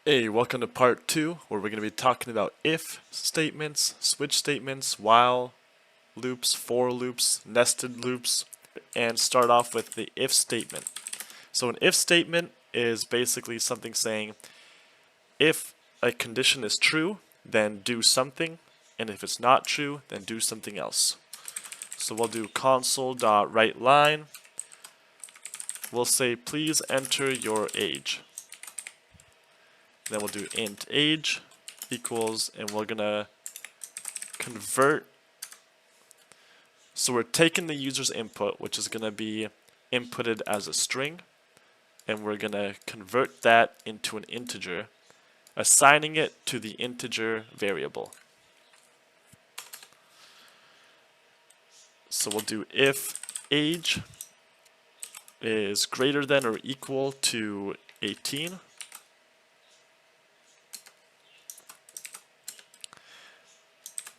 Hey, welcome to part 2, where we're going to be talking about if statements, switch statements, while loops, for loops, nested loops, and start off with the if statement. So an if statement is basically something saying if a condition is true, then do something, and if it's not true, then do something else. So we'll do console.writeLine. We'll say please enter your age. Then we'll do int age equals, and we're gonna convert. So we're taking the user's input, which is gonna be inputted as a string, and we're gonna convert that into an integer, assigning it to the integer variable. So we'll do if age is greater than or equal to 18.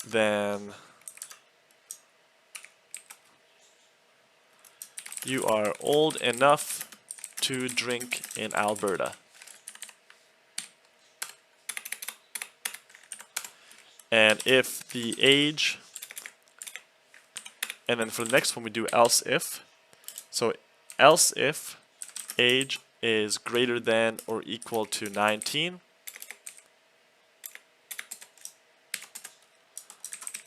Then you are old enough to drink in Alberta. And if the age, and then for the next one we do else if. So else if age is greater than or equal to 19.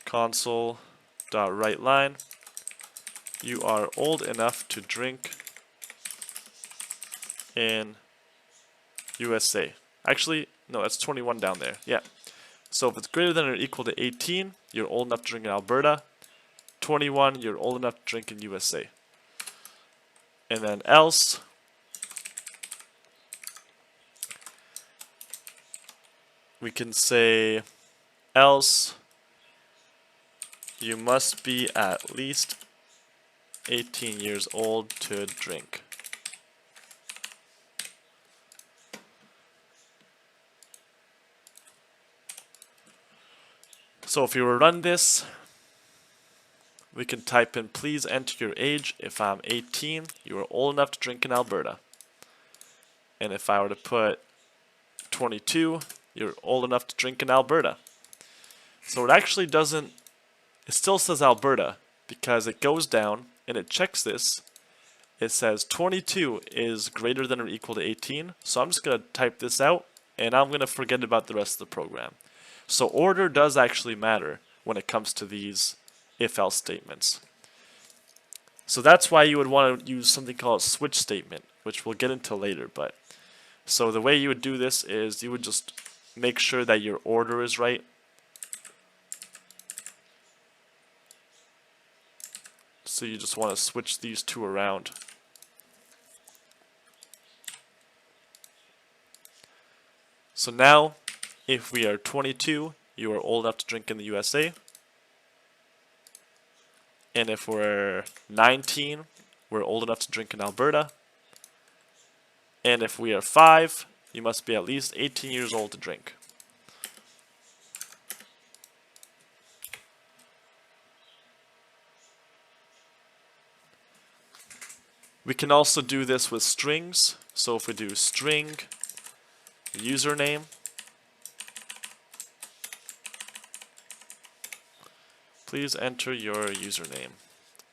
Console.writeLine. You are old enough to drink in USA. Actually, no, that's 21 down there. Yeah. So if it's greater than or equal to 18, you're old enough to drink in Alberta. 21, you're old enough to drink in USA. And then else, we can say else you must be at least 18 years old to drink. So if you were to run this, we can type in please enter your age. If I'm 18, you are old enough to drink in Alberta. And if I were to put 22, you're old enough to drink in Alberta. So it actually doesn't, it still says Alberta because it goes down and it checks this. It says 22 is greater than or equal to 18. So I'm just going to type this out and I'm going to forget about the rest of the program. So order does actually matter when it comes to these if-else statements. So that's why you would want to use something called a switch statement, which we'll get into later. But so the way you would do this is you would just make sure that your order is right. So you just want to switch these two around. So now, if we are 22, you are old enough to drink in the USA. And if we're 19, we're old enough to drink in Alberta. And if we are 5, you must be at least 18 years old to drink. We can also do this with strings. So if we do string username, please enter your username.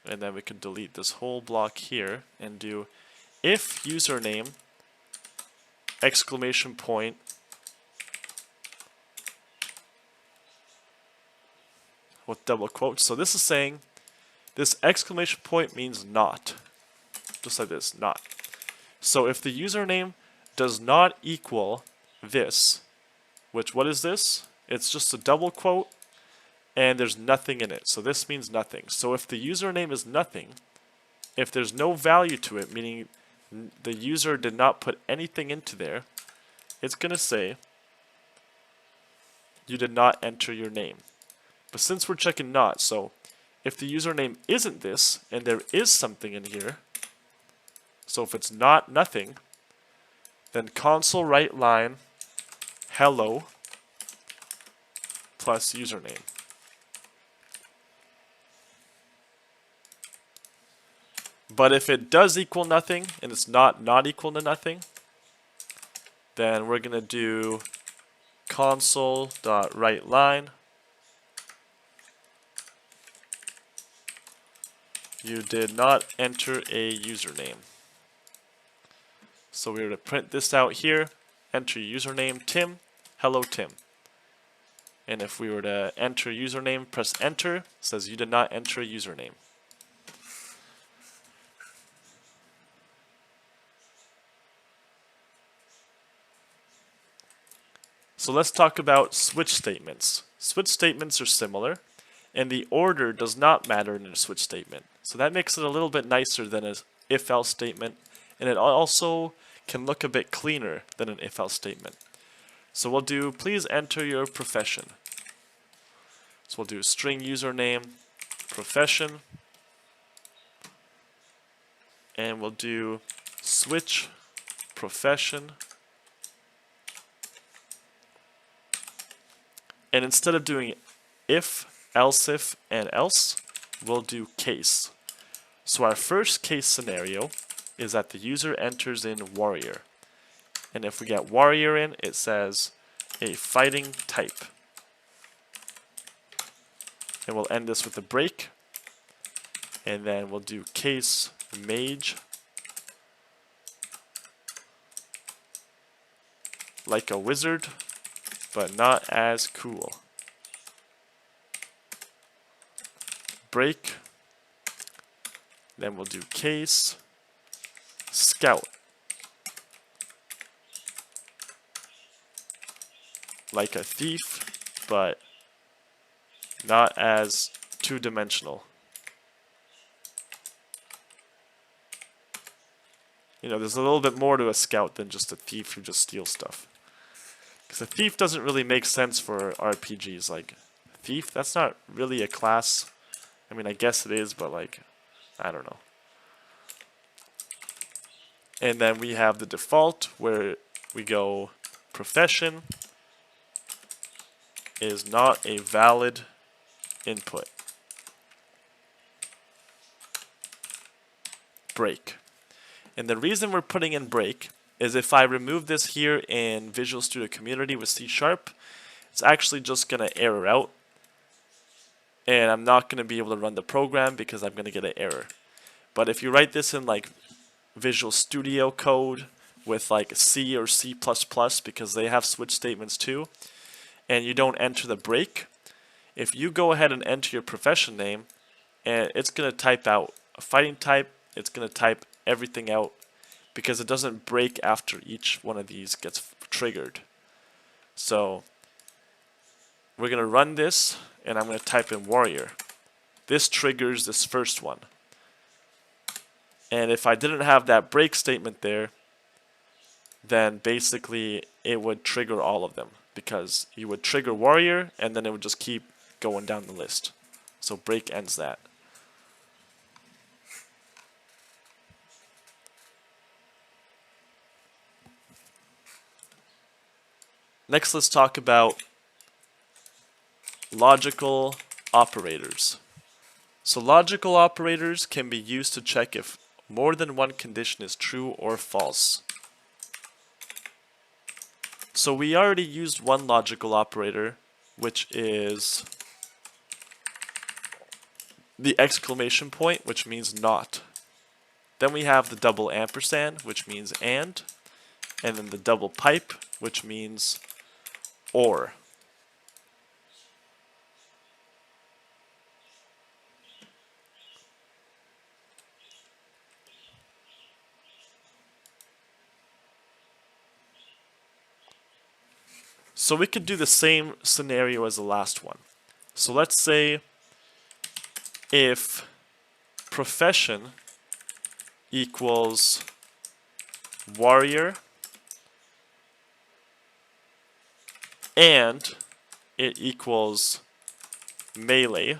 And then we can delete this whole block here and do if username exclamation point with double quotes. So this is saying this exclamation point means not. Just like this, not. So if the username does not equal this, which what is this? It's just a double quote and there's nothing in it. So this means nothing. So if the username is nothing, if there's no value to it, meaning the user did not put anything into there, it's going to say you did not enter your name. But since we're checking not, so if the username isn't this and there is something in here, so if it's not nothing, then console write line hello plus username. But if it does equal nothing and it's not equal to nothing, Then we're going to do console.writeLine. You did not enter a username. So we're going to print this out here. Enter username Tim. Hello Tim. And if we were to enter username, press enter. It says you did not enter a username. So let's talk about switch statements. Switch statements are similar, and the order does not matter in a switch statement. So that makes it a little bit nicer than an if-else statement, and it also can look a bit cleaner than an if-else statement. So we'll do please enter your profession. So we'll do string username, profession, and we'll do switch profession. And instead of doing if, else if, and else, we'll do case. So our first case scenario is that the user enters in warrior. And if we get warrior in, it says a fighting type. And we'll end this with a break. And then we'll do case mage. Like a wizard, but not as cool. Break. Then we'll do case scout. Like a thief, but not as two-dimensional. You know, there's a little bit more to a scout than just a thief who just steals stuff. Because a thief doesn't really make sense for RPGs. Like, thief, that's not really a class. I mean, I guess it is, but like, I don't know. And then we have the default where we go profession is not a valid input. Break. And the reason we're putting in break is if I remove this here in Visual Studio Community with C#, it's actually just going to error out. And I'm not going to be able to run the program because I'm going to get an error. But if you write this in like Visual Studio code with like C or C++, because they have switch statements too, and you don't enter the break, if you go ahead and enter your profession name, and it's going to type out a fighting type, it's going to type everything out because it doesn't break after each one of these gets triggered. So we're going to run this, and I'm going to type in warrior. This triggers this first one. And if I didn't have that break statement there, then basically it would trigger all of them, because you would trigger warrior and then it would just keep going down the list. So break ends that. Next, let's talk about logical operators. So logical operators can be used to check if more than one condition is true or false. So we already used one logical operator, which is the exclamation point, which means not. Then we have the double ampersand, which means and then the double pipe, which means or. So we could do the same scenario as the last one. So let's say if profession equals warrior and it equals melee,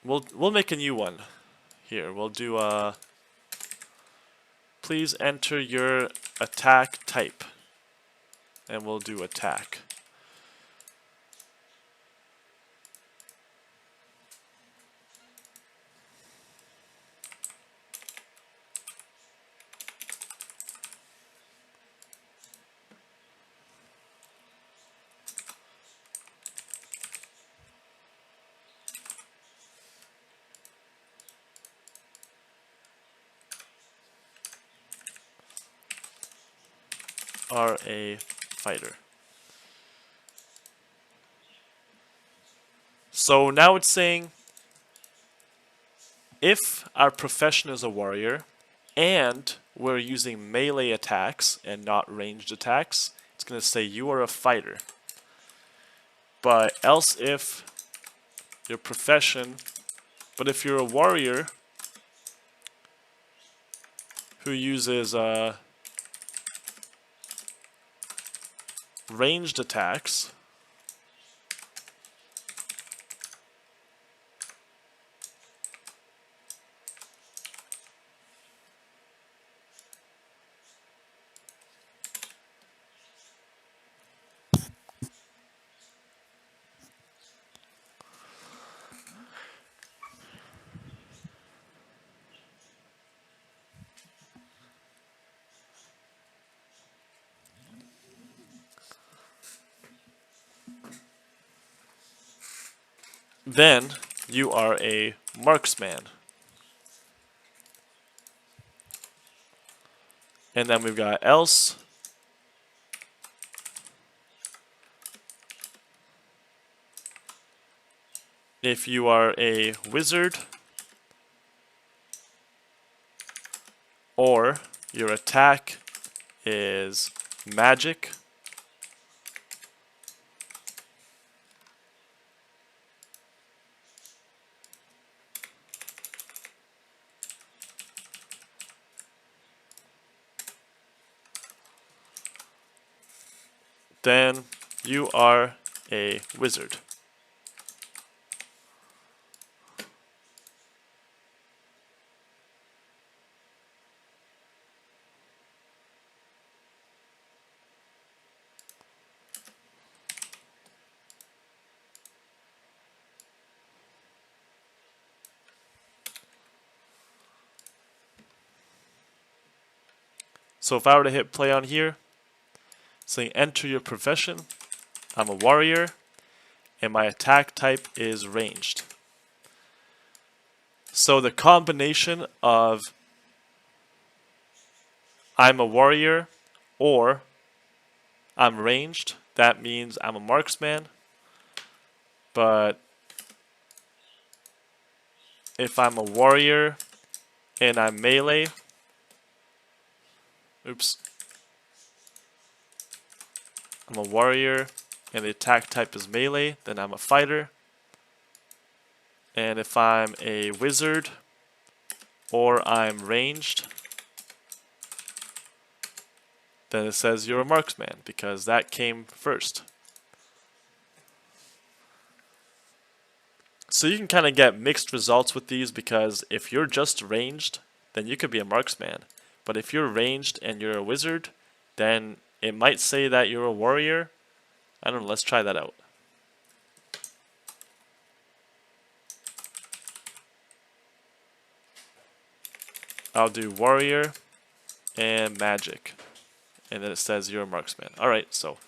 we'll make a new one. Here, we'll do please enter your attack type. And we'll do attack. Are a fighter. So now it's saying if our profession is a warrior and we're using melee attacks and not ranged attacks, it's going to say you are a fighter. But else if your profession, but if you're a warrior who uses ranged attacks, then you are a marksman. And then we've got else. If you are a wizard or your attack is magic, then you are a wizard. So if I were to hit play on here, saying enter your profession, I'm a warrior, and my attack type is ranged. So the combination of I'm a warrior or I'm ranged, that means I'm a marksman. But if I'm a warrior and I'm melee, I'm a warrior and the attack type is melee, then I'm a fighter. And if I'm a wizard or I'm ranged, then it says you're a marksman because that came first. So you can kind of get mixed results with these because if you're just ranged, then you could be a marksman. But if you're ranged and you're a wizard, then it might say that you're a warrior. I don't know, let's try that out. I'll do warrior and magic. And then it says you're a marksman. Alright, so.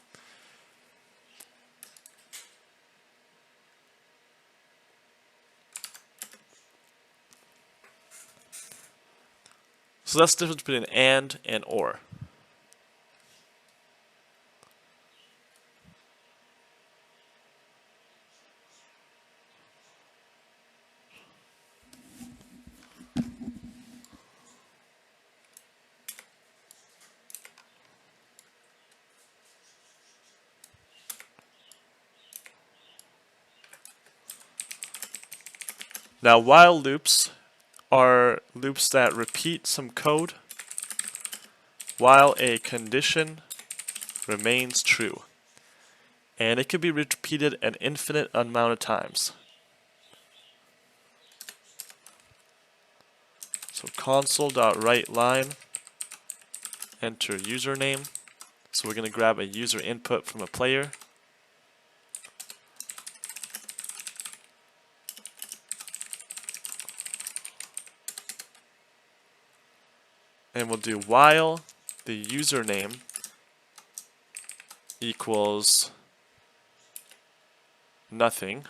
So that's the difference between and or. Now while loops are loops that repeat some code while a condition remains true. And it can be repeated an infinite amount of times. So console.writeLine, enter username. So we're going to grab a user input from a player. And we'll do while the username equals nothing.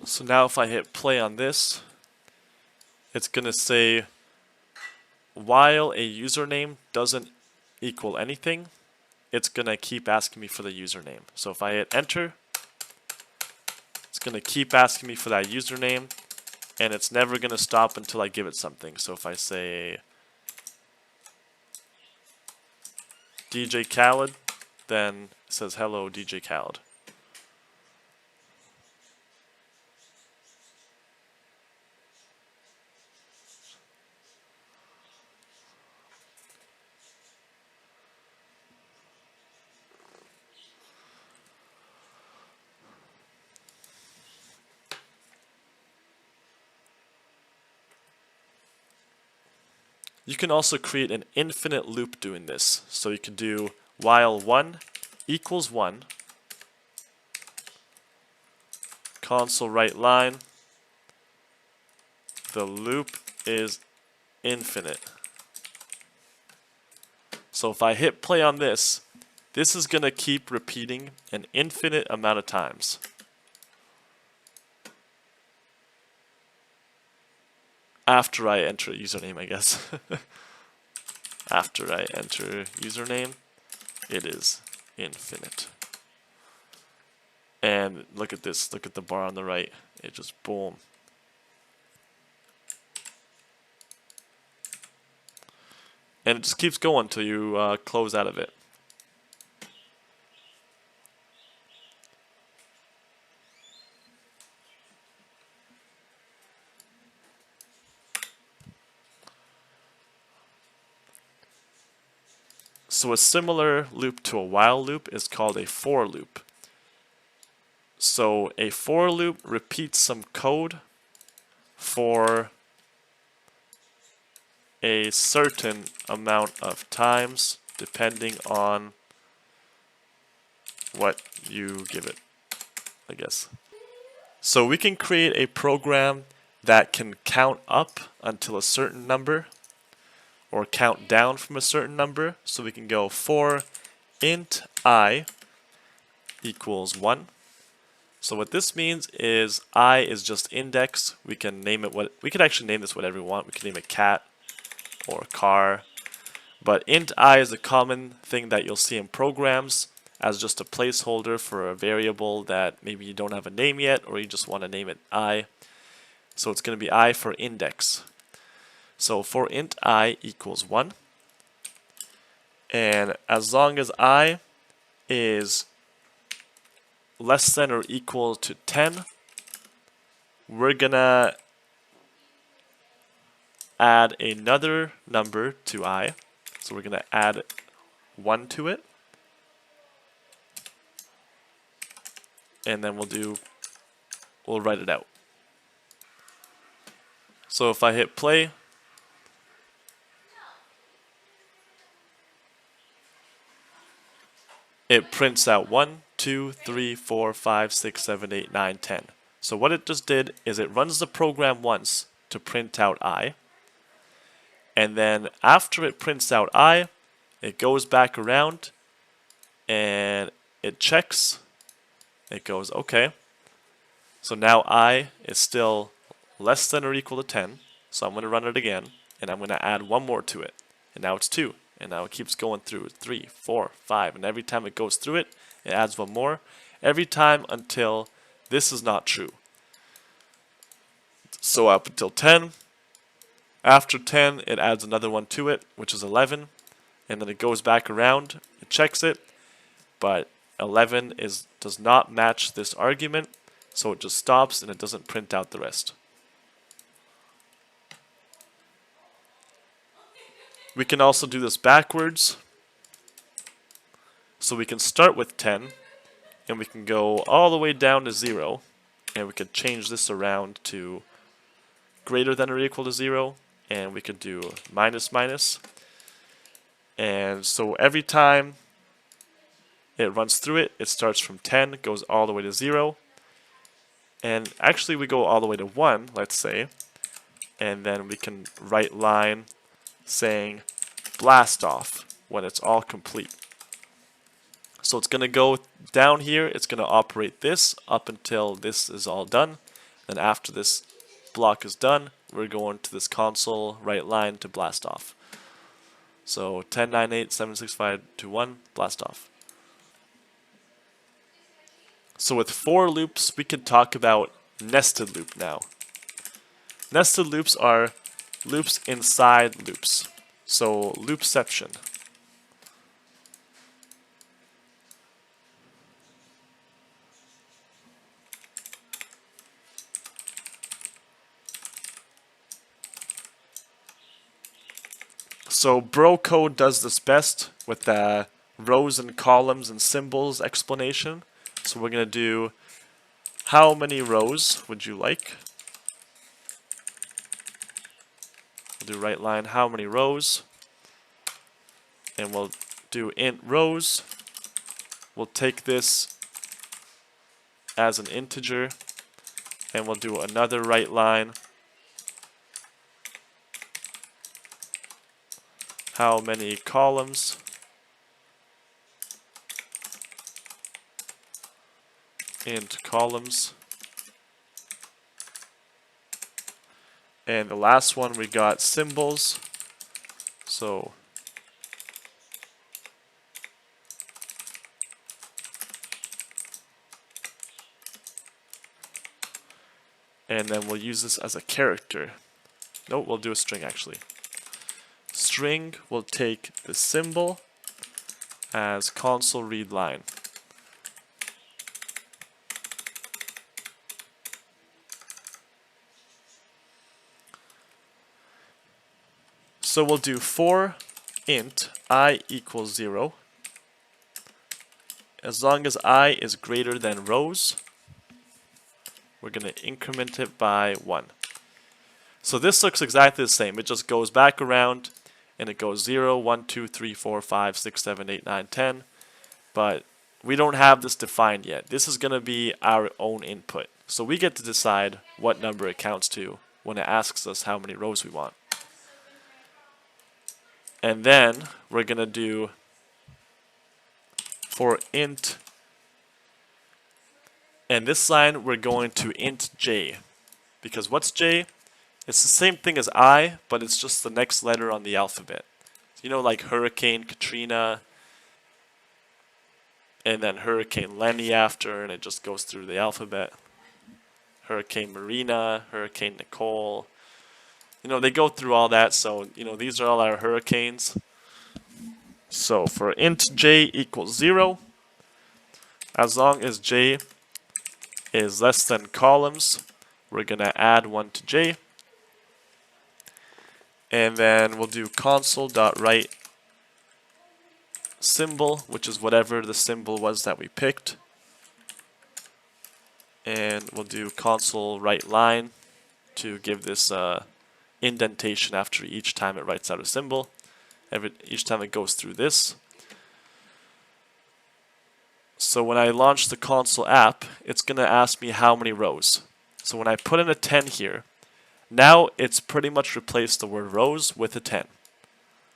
So now if I hit play on this, it's going to say while a username doesn't equal anything, it's going to keep asking me for the username. So if I hit enter, it's going to keep asking me for that username, and it's never going to stop until I give it something. So if I say DJ Khaled, then it says hello DJ Khaled. You can also create an infinite loop doing this. So you can do while 1 equals 1, console writeLine, the loop is infinite. So if I hit play on this, this is going to keep repeating an infinite amount of times. After I enter a username, I guess. After I enter username, it is infinite. And look at this, look at the bar on the right. It just boom. And it just keeps going until you close out of it. So a similar loop to a while loop is called a for loop. So a for loop repeats some code for a certain amount of times depending on what you give it, I guess. So we can create a program that can count up until a certain number or count down from a certain number. So we can go for int I equals 1. So what this means is I is just index. We can name it we could actually name this whatever we want. We can name it cat or car. But int I is a common thing that you'll see in programs as just a placeholder for a variable that maybe you don't have a name yet, or you just want to name it I. So it's going to be I for index. So for int I equals 1, and as long as I is less than or equal to 10, we're gonna add another number to I. So we're gonna add 1 to it, and then we'll write it out. So if I hit play, it prints out 1, 2, 3, 4, 5, 6, 7, 8, 9, 10. So what it just did is it runs the program once to print out I, and then after it prints out I, it goes back around and it checks. It goes, okay, so now I is still less than or equal to 10, so I'm going to run it again, and I'm going to add 1 more to it, and now it's 2. And now it keeps going through 3, 4, 5, and every time it goes through it, it adds one more. Every time until this is not true. So up until 10. After 10, it adds another one to it, which is 11. And then it goes back around, it checks it, but 11 does not match this argument, so it just stops and it doesn't print out the rest. We can also do this backwards. So we can start with 10, and we can go all the way down to 0, and we could change this around to greater than or equal to 0, and we could do minus minus. And so every time it runs through it, it starts from 10, goes all the way to 0, and actually we go all the way to 1, let's say, and then we can write line saying blast off when it's all complete. So it's going to go down here, it's going to operate this up until this is all done. Then after this block is done, we're going to this console write line to blast off. So 10, 9, 8, 7, 6, 5, 2, 1, blast off. So with for loops, we could talk about nested loop now. Nested loops are loops inside loops. So loopception. So bro code does this best with the rows and columns and symbols explanation. So we're going to do how many rows would you like? We'll do write line how many rows, and we'll do int rows. We'll take this as an integer, and we'll do another write line how many columns, int columns, and the last one we got symbols. So and then we'll use this as a character. No, we'll do a string actually. String will take the symbol as console read line. So we'll do for int I equals 0. As long as I is greater than rows, we're going to increment it by 1. So this looks exactly the same. It just goes back around and it goes 0, 1, 2, 3, 4, 5, 6, 7, 8, 9, 10. But we don't have this defined yet. This is going to be our own input. So we get to decide what number it counts to when it asks us how many rows we want. And then we're going to do for int, and this line we're going to int j, because what's j? It's the same thing as I, but it's just the next letter on the alphabet. You know, like Hurricane Katrina, and then Hurricane Lenny after, and it just goes through the alphabet. Hurricane Marina, Hurricane Nicole. You know, they go through all that, so, you know, these are all our hurricanes. So for int j equals 0, as long as j is less than columns, we're going to add 1 to j. And then we'll do console.write symbol, which is whatever the symbol was that we picked. And we'll do console write line to give this indentation after each time it writes out a symbol. Each time it goes through this. So when I launch the console app, it's going to ask me how many rows. So when I put in a 10 here, now it's pretty much replaced the word rows with a 10.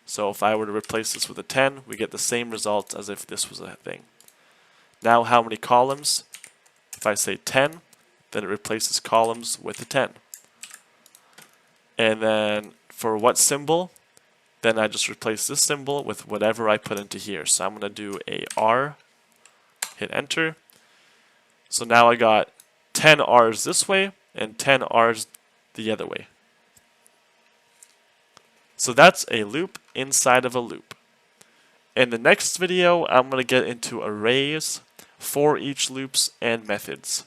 So if I were to replace this with a 10, we get the same result as if this was a thing. Now how many columns? If I say 10, then it replaces columns with a 10. And then for what symbol? then I just replace this symbol with whatever I put into here. So I'm going to do a R, hit enter. So now I got 10 R's this way and 10 R's the other way. So that's a loop inside of a loop. In the next video, I'm going to get into arrays, for each loops, and methods.